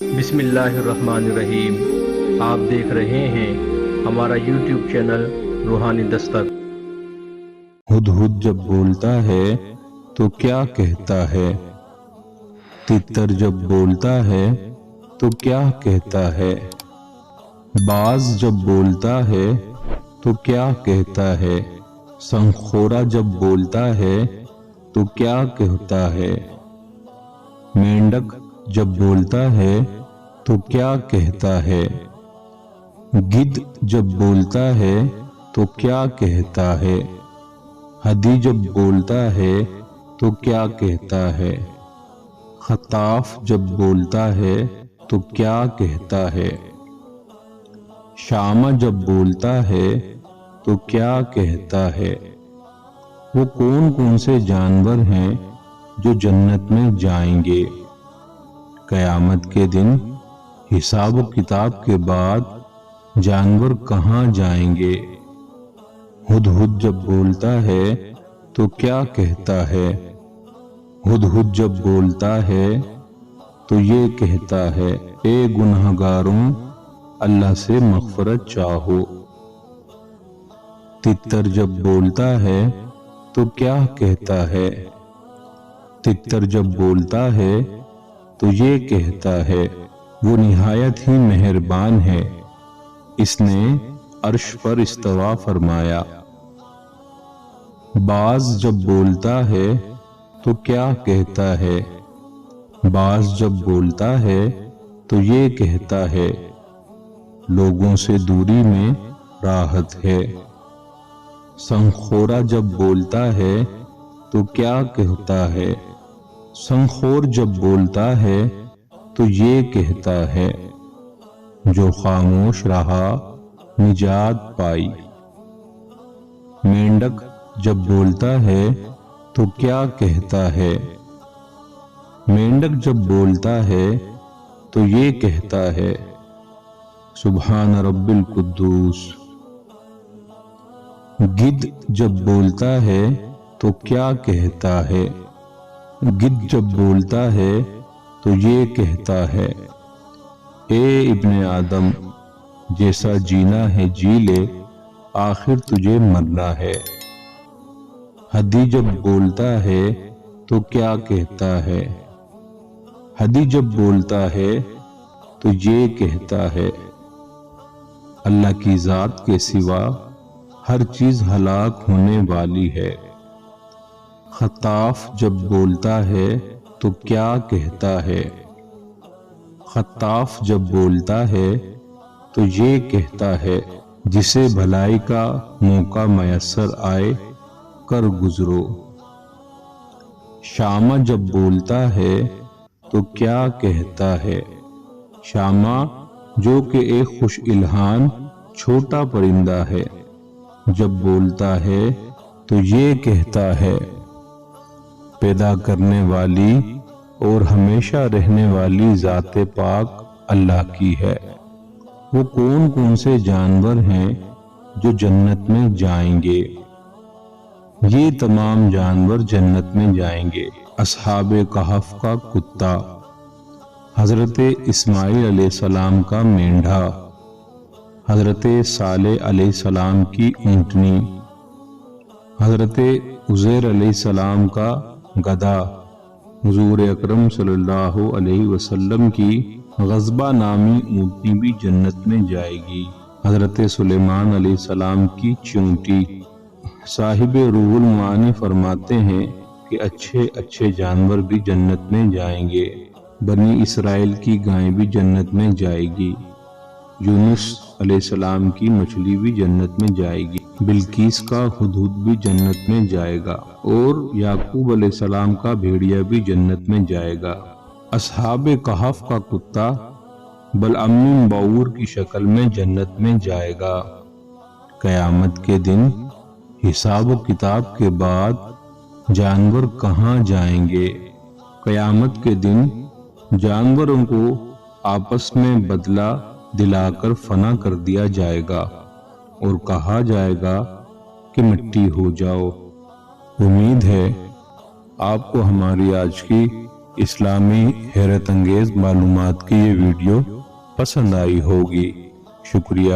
بسم اللہ الرحمن الرحیم۔ آپ دیکھ رہے ہیں ہمارا یوٹیوب چینل روحانی دستک۔ ہدہد جب بولتا ہے تو کیا کہتا ہے؟ تتر جب بولتا ہے تو کیا کہتا ہے؟ باز جب بولتا ہے تو کیا کہتا ہے؟ سنخورا جب بولتا ہے تو کیا کہتا ہے؟ مینڈک جب بولتا ہے تو کیا کہتا ہے؟ گدھ جب بولتا ہے تو کیا کہتا ہے؟ ہدی جب بولتا ہے تو کیا کہتا ہے؟ خطاف جب بولتا ہے تو کیا کہتا ہے؟ شامہ جب بولتا ہے تو کیا کہتا ہے؟ وہ کون کون سے جانور ہیں جو جنت میں جائیں گے؟ قیامت کے دن حساب و کتاب کے بعد جانور کہاں جائیں گے؟ ہدہد جب بولتا ہے تو کیا کہتا ہے؟ ہدہد جب بولتا ہے تو یہ کہتا ہے، اے گنہگاروں، اللہ سے مغفرت چاہو۔ تتر جب بولتا ہے تو کیا کہتا ہے؟ تتر جب بولتا ہے تو یہ کہتا ہے، وہ نہایت ہی مہربان ہے، اس نے عرش پر استوا فرمایا۔ باز جب بولتا ہے تو کیا کہتا ہے؟ باز جب بولتا ہے تو یہ کہتا ہے، لوگوں سے دوری میں راحت ہے۔ سنخورا جب بولتا ہے تو کیا کہتا ہے؟ سنخور جب بولتا ہے تو یہ کہتا ہے، جو خاموش رہا نجات پائی۔ مینڈک جب بولتا ہے تو کیا کہتا ہے؟ مینڈک جب بولتا ہے تو یہ کہتا ہے، سبحان رب القدوس۔ گدھ جب بولتا ہے تو کیا کہتا ہے؟ گدھ جب بولتا ہے تو یہ کہتا ہے، اے ابن آدم، جیسا جینا ہے جی لے، آخر تجھے مرنا ہے۔ ہدی جب بولتا ہے تو کیا کہتا ہے؟ ہدی جب بولتا ہے تو یہ کہتا ہے، اللہ کی ذات کے سوا ہر چیز ہلاک ہونے والی ہے۔ خطاف جب بولتا ہے تو کیا کہتا ہے؟ خطاف جب بولتا ہے تو یہ کہتا ہے، جسے بھلائی کا موقع میسر آئے کر گزرو۔ شامہ جب بولتا ہے تو کیا کہتا ہے؟ شامہ جو کہ ایک خوش الحان چھوٹا پرندہ ہے، جب بولتا ہے تو یہ کہتا ہے، پیدا کرنے والی اور ہمیشہ رہنے والی ذات پاک اللہ کی ہے۔ وہ کون کون سے جانور ہیں جو جنت میں جائیں گے؟ یہ تمام جانور جنت میں جائیں گے۔ اصحاب کہف کا کتا، حضرت اسماعیل علیہ السلام کا مینڈھا، حضرت صالح علیہ السلام کی اونٹنی، حضرت عزیر علیہ السلام کا گدھا، حضور اکرم صلی اللہ علیہ وسلم کی غضبہ نامی اونٹنی بھی جنت میں جائے گی، حضرت سلیمان علیہ السلام کی چیونٹی۔ صاحب روح المعانی فرماتے ہیں کہ اچھے اچھے جانور بھی جنت میں جائیں گے، بنی اسرائیل کی گائیں بھی جنت میں جائے گی، یونس علیہ السلام کی مچھلی بھی جنت میں جائے گی، بلقیس کا ہدہد بھی جنت میں جائے گا، اور یعقوب علیہ السلام کا بھیڑیا بھی جنت میں جائے گا۔ اصحاب کہف کا کتا بالعمین بعور کی شکل میں جنت میں جائے گا۔ قیامت کے دن حساب و کتاب کے بعد جانور کہاں جائیں گے؟ قیامت کے دن جانوروں کو آپس میں بدلہ دلا کر فنا کر دیا جائے گا اور کہا جائے گا کہ مٹی ہو جاؤ۔ امید ہے آپ کو ہماری آج کی اسلامی حیرت انگیز معلومات کی یہ ویڈیو پسند آئی ہوگی۔ شکریہ۔